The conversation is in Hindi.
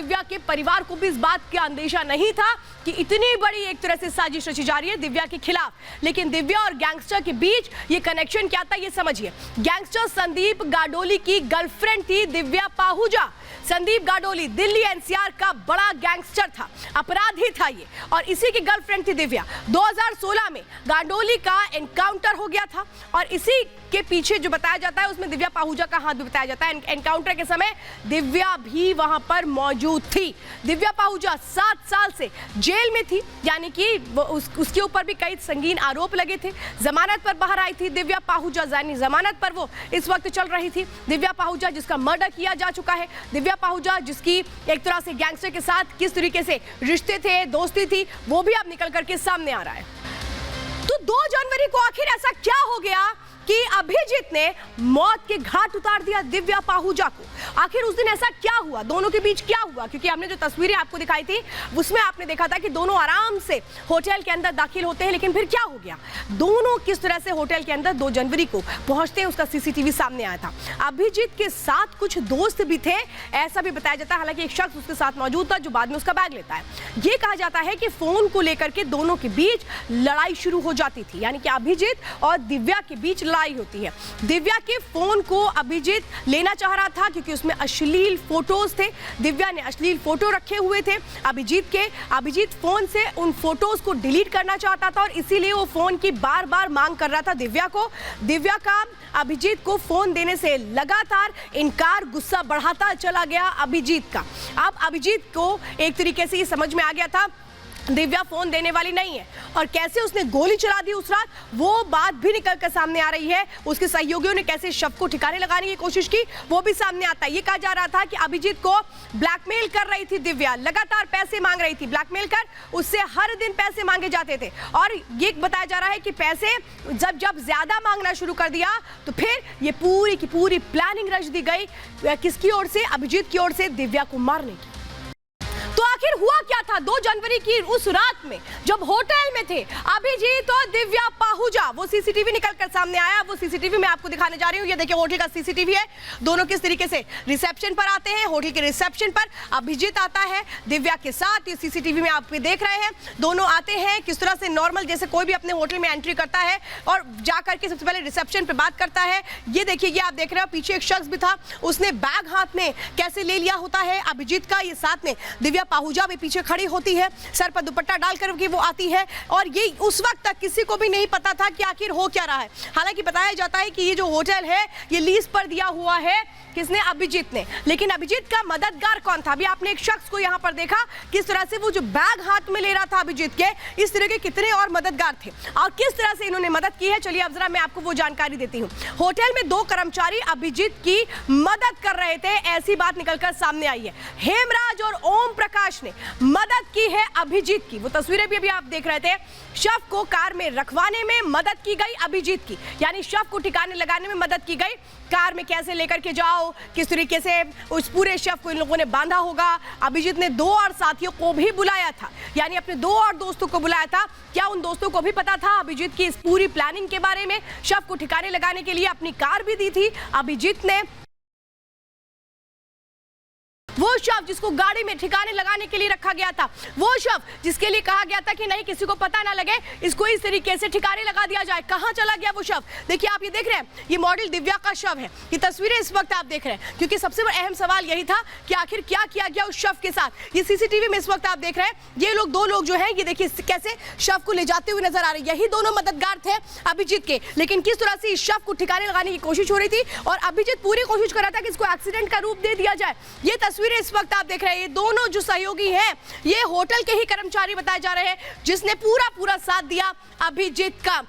दिव्या के परिवार को भी इस बात का अंदेशा नहीं था कि इतनी बड़ी एक तरह से साजिश रची जा रही है दिव्या के खिलाफ। लेकिन दिव्या और गैंगस्टर के बीच ये कनेक्शन क्या था, ये समझिए। गैंगस्टर संदीप गाडोली की गर्लफ्रेंड थी दिव्या पाहुजा। संदीप गाडोली दिल्ली एनसीआर का बड़ा गैंगस्टर था, अपराधी था ये, और इसी की गर्लफ्रेंड थी दिव्या। 2016 में गाडोली का एनकाउंटर हो गया था और इसी के पीछे जो बताया जाता है उसमें दिव्या पाहुजा का हाथ भी बताया जाता है। एनकाउंटर के समय दिव्या भी वहां पर मौजूद थी। दिव्या पाहुजा 7 साल से जेल में थी, यानी कि उसके ऊपर भी कई संगीन आरोप लगे थे। जमानत पर बाहर आई थी दिव्या पाहुजा, यानी जमानत पर वो इस वक्त चल रही थी। दिव्या पाहुजा जिसका मर्डर किया जा चुका है, दिव्या पाहुजा जिसकी एक तरह से गैंगस्टर के साथ किस तरीके से रिश्ते थे, दोस्ती थी, वो भी अब निकल करके सामने आ रहा है। तो 2 जनवरी को आखिर ऐसा क्या हो गया कि अभिजीत ने मौत के घाट उतार दिया दिव्या पाहुजा को? आखिर उस दिन ऐसा क्या हुआ, दोनों के बीच क्या हुआ? क्योंकि हमने जो तस्वीरें आपको दिखाई थी उसमें आपने देखा था कि दोनों आराम से होटल के अंदर दाखिल होते हैं, लेकिन फिर क्या हो गया? दोनों किस तरह से होटल के अंदर 2 जनवरी को पहुंचते हैं, उसका सीसीटीवी सामने आया था। अभिजीत के साथ कुछ दोस्त भी थे, ऐसा भी बताया जाता है। हालांकि एक शख्स उसके साथ मौजूद था जो बाद में उसका बैग लेता है। यह कहा जाता है कि फोन को लेकर के दोनों के बीच लड़ाई शुरू हो जाती थी, यानी कि अभिजीत और दिव्या के बीच लड़ाई होती है। दिव्या के फोन को अभिजीत लेना चाह रहा था क्योंकि उसमें अश्लील फोटोज थे। दिव्या ने अश्लील फोटो रखे हुए थे अभिजीत के। अभिजीत फोन से उन फोटोज को डिलीट करना चाहता था और इसीलिए वो फोन की बार-बार मांग कर रहा था दिव्या को। दिव्या का अभिजीत को फोन देने से लगातार इनकार, गुस्सा बढ़ाता चला गया अभिजीत का। अब अभिजीत को एक तरीके से ये समझ में आ गया था दिव्या फोन देने वाली नहीं है, और कैसे उसने गोली चला दी उस रात, वो बात भी निकल कर सामने आ रही है। उसके सहयोगियों ने कैसे शव को ठिकाने लगाने की कोशिश की, वो भी सामने आता है। ये कहा जा रहा था कि अभिजीत को ब्लैकमेल कर रही थी दिव्या, लगातार पैसे मांग रही थी, ब्लैकमेल कर उससे हर दिन पैसे मांगे जाते थे। और ये बताया जा रहा है कि पैसे जब ज्यादा मांगना शुरू कर दिया तो फिर ये पूरी की पूरी प्लानिंग रच दी गई, किसकी ओर से? अभिजीत की ओर से, दिव्या को मारने की। तो आखिर हुआ क्या था 2 जनवरी की उस रात में जब होटल में थे अभिजीत और दिव्या पाहुजा? वो सीसीटीवी निकलकर सामने आया, वो सीसीटीवी मैं आपको दिखाने जा रही हूँ। ये देखिए होटल का सीसीटीवी है। दोनों किस तरीके से रिसेप्शन पर आते हैं। होटल के रिसेप्शन पर अभिजीत आता है दिव्या के साथ, ये सीसीटीवी में आप देख रहे हैं। दोनों आते हैं किस तरह से नॉर्मल, जैसे कोई भी अपने होटल में एंट्री करता है और जाकर के सबसे पहले रिसेप्शन पर बात करता है। ये देखिए, ये आप देख रहे हो पीछे एक शख्स भी था, उसने बैग हाथ में कैसे ले लिया होता है अभिजीत का। ये साथ में दिव्या पाहुजा भी पीछे खड़ी होती है, सर पर दुपट्टा डालकर के वो आती है, और ये उस वक्त तक किसी को भी नहीं पता था कि आखिर हो क्या रहा है। हालांकि बताया जाता है कि ये जो होटल है ये लीज पर दिया हुआ है, किसने? अभिजीत ने। लेकिन अभिजीत का मददगार कौन था? अभी आपने एक शख्स को यहाँ पर देखा किस तरह से वो जो बैग हाथ में ले रहा था अभिजीत के, इस तरह के कितने और मददगार थे और किस तरह से इन्होंने मदद की है, चलिए अब जरा मैं आपको वो जानकारी देती हूँ। होटल में 2 कर्मचारी अभिजीत की मदद कर रहे थे, ऐसी बात निकलकर सामने आई है। हेमराज और ओम प्रकाश ने मदद की है अभिजीत की। वो तस्वीरें भी अभी आप देख रहे थे। शव को कार में रखवाने में मदद की गई अभिजीत की, यानी शव को ठिकाने लगाने में मदद की गई। कार में कैसे लेकर के जाओ, किस तरीके से उस पूरे शव को इन लोगों ने बांधा होगा। अभिजीत ने 2 और साथियों को भी बुलाया था, यानी अपने 2 और दोस्तों को बुलाया था। क्या उन दोस्तों को भी पता था अभिजीत की इस पूरी प्लानिंग के बारे में? शव को ठिकाने लगाने के लिए अपनी कार भी दी थी अभिजीत ने। वो शव जिसको गाड़ी में ठिकाने लगाने के लिए रखा गया था, वो शव जिसके लिए कहा गया था कि नहीं किसी को पता ना लगे, इसको इस तरीके से ठिकाने लगा दिया जाए, कहां चला गया वो शव? देखिए आप ये देख रहे हैं, ये मॉडल दिव्या का शव है। ये तस्वीरें इस वक्त आप देख रहे हैं, क्योंकि सबसे बड़ा अहम सवाल यही था कि आखिर क्या किया गया उस शव के साथ। ये सीसीटीवी में इस वक्त आप देख रहे हैं, ये लोग 2 लोग जो है, ये देखिए कैसे शव को ले जाते हुए नजर आ रहे हैं। यही दोनों मददगार थे अभिजीत के, लेकिन किस तरह से इस शव को ठिकाने लगाने की कोशिश हो रही थी और अभिजीत पूरी कोशिश कर रहा था कि इसको एक्सीडेंट का रूप दे दिया जाए। ये तस्वीरें इस वक्त आप देख रहे हैं, ये दोनों जो सहयोगी हैं ये होटल के ही कर्मचारी बताए जा रहे हैं, जिसने पूरा साथ दिया अभिजीत का।